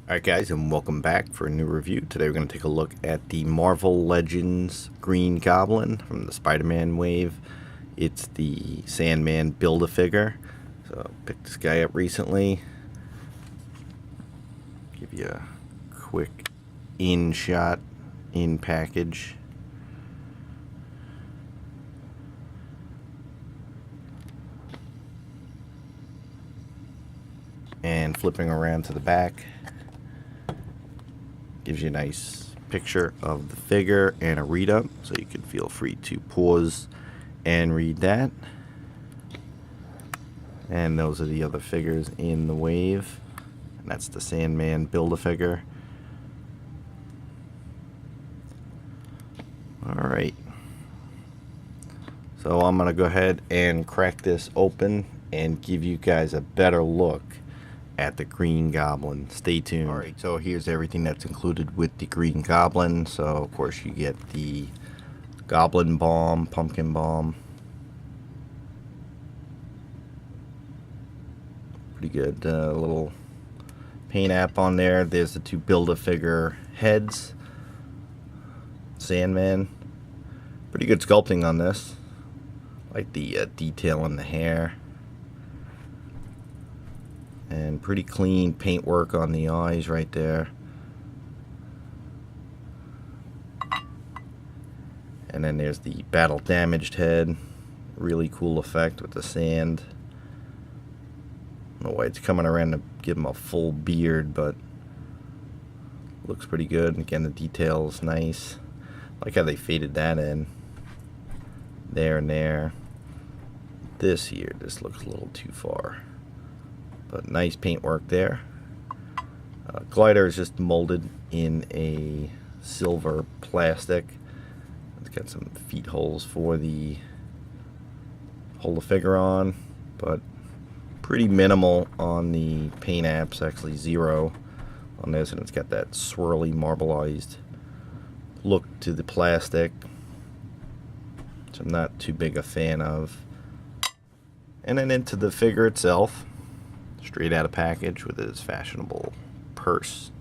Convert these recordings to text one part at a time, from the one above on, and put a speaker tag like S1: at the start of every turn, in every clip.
S1: Alright guys, and welcome back for a new review. Today we're going to take a look at the Marvel Legends Green Goblin from the Spider-Man wave. It's the SandMan Build-A-Figure. So I picked this guy up recently. Give you a quick in-shot, in-package. And flipping around to the back. Gives you a nice picture of the figure and a read-up, so you can feel free to pause and read that. And those are the other figures in the wave. And that's the SandMan Build-A-Figure. Alright. So I'm going to go ahead and crack this open and give you guys a better look at the Green Goblin. Stay tuned. Alright, so here's everything that's included with the Green Goblin. So of course you get the Goblin Bomb, Pumpkin Bomb. Pretty good little paint app on there. There's the two Build-A-Figure heads. SandMan. Pretty good sculpting on this. Like the detail in the hair. And pretty clean paintwork on the eyes right there. And then there's the battle damaged head. Really cool effect with the sand. I don't know why it's coming around to give him a full beard, but looks pretty good. And again, the detail's nice. Like how they faded that in. There and there. This here, this looks a little too far. But nice paintwork there. Glider is just molded in a silver plastic. It's got some feet holes for the hold the figure on, but pretty minimal on the paint apps. Actually 0 on this, and it's got that swirly marbleized look to the plastic, which I'm not too big a fan of. And then into the figure itself. Straight out of package with his fashionable purse.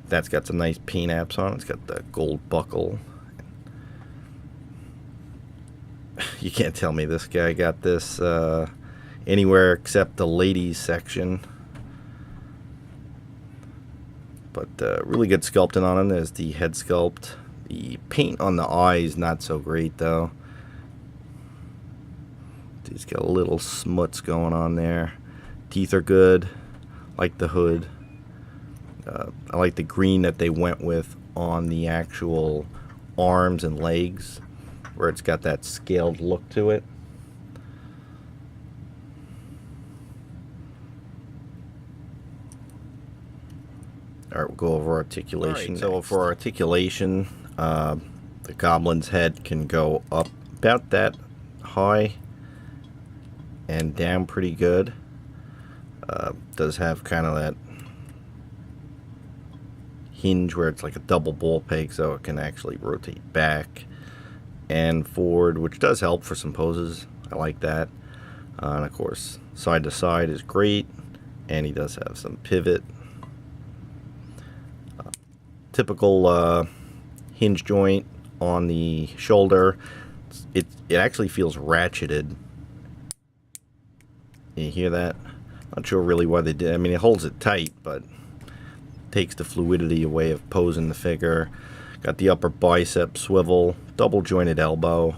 S1: That's got some nice paint apps on it. It's got the gold buckle. You can't tell me this guy got this anywhere except the ladies section. But really good sculpting on him. There's the head sculpt. The paint on the eyes not so great though. He's got a little smuts going on there. Teeth are good. Like the hood. I like the green that they went with on the actual arms and legs, where it's got that scaled look to it. Alright, we'll go over articulation. Right, so for articulation, the Goblin's head can go up about that high and down pretty good. Does have kind of that hinge where it's like a double ball peg, so it can actually rotate back and forward, which does help for some poses. I like that. And of course, side to side is great, and he does have some pivot. Typical hinge joint on the shoulder. It actually feels ratcheted. You hear that? Not sure really why they did. I mean, it holds it tight, but takes the fluidity away of posing the figure. Got the upper bicep swivel, double jointed elbow,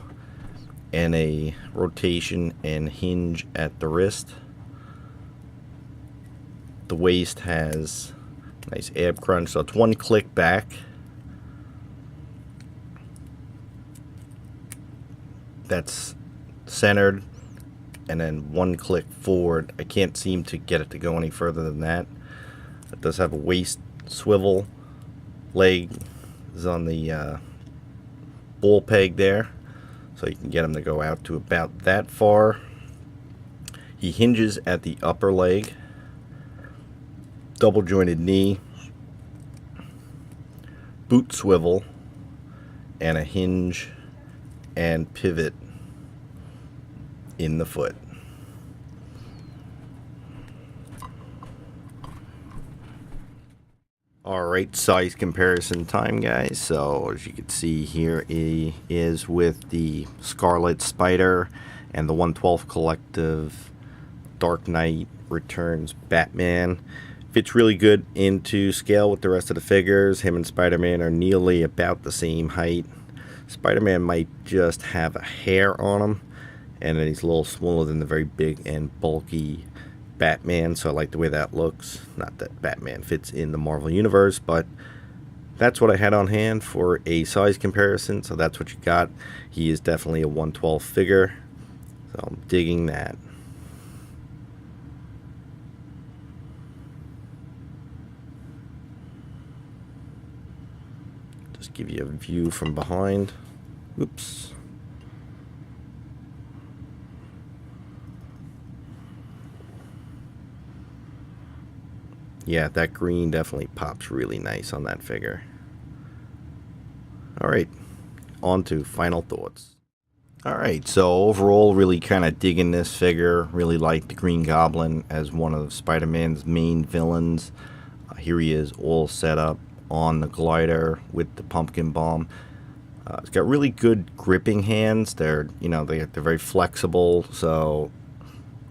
S1: and a rotation and hinge at the wrist. The waist has a nice ab crunch, so it's one click back. That's centered. And then one click forward. I can't seem to get it to go any further than that. It does have a waist swivel. Leg is on the ball peg there, so you can get him to go out to about that far. He hinges at the upper leg. Double jointed knee. Boot swivel. And a hinge and pivot in the foot. Alright, size comparison time, guys. So as you can see here, he is with the Scarlet Spider and the 1/12 Collective Dark Knight Returns Batman. Fits really good into scale with the rest of the figures. Him and Spider-Man are nearly about the same height. Spider-Man might just have a hair on him, and then he's a little smaller than the very big and bulky Batman, so I like the way that looks. Not that Batman fits in the Marvel Universe, but that's what I had on hand for a size comparison, so that's what you got. He is definitely a 1/12 figure, so I'm digging that. Just give you a view from behind. Oops. Yeah, that green definitely pops really nice on that figure. Alright, on to final thoughts. Alright, so overall, really kind of digging this figure. Really like the Green Goblin as one of Spider-Man's main villains. Here he is all set up on the glider with the pumpkin bomb. It's got really good gripping hands. They're very flexible, so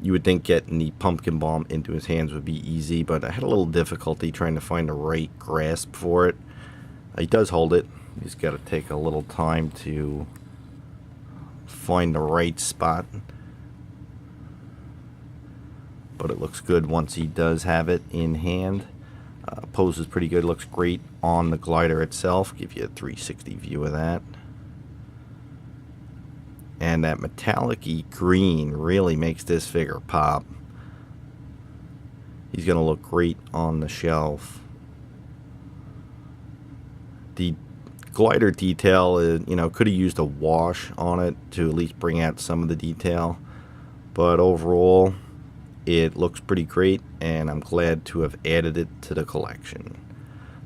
S1: you would think getting the pumpkin bomb into his hands would be easy, but I had a little difficulty trying to find the right grasp for it. He does hold it. He's got to take a little time to find the right spot. But it looks good once he does have it in hand. Poses pretty good. Looks great on the glider itself. Give you a 360 view of that. And that metallic-y green really makes this figure pop. He's going to look great on the shelf. The glider detail is, could have used a wash on it to at least bring out some of the detail. But overall, it looks pretty great, and I'm glad to have added it to the collection.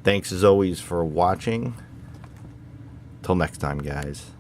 S1: Thanks as always for watching. Till next time, guys.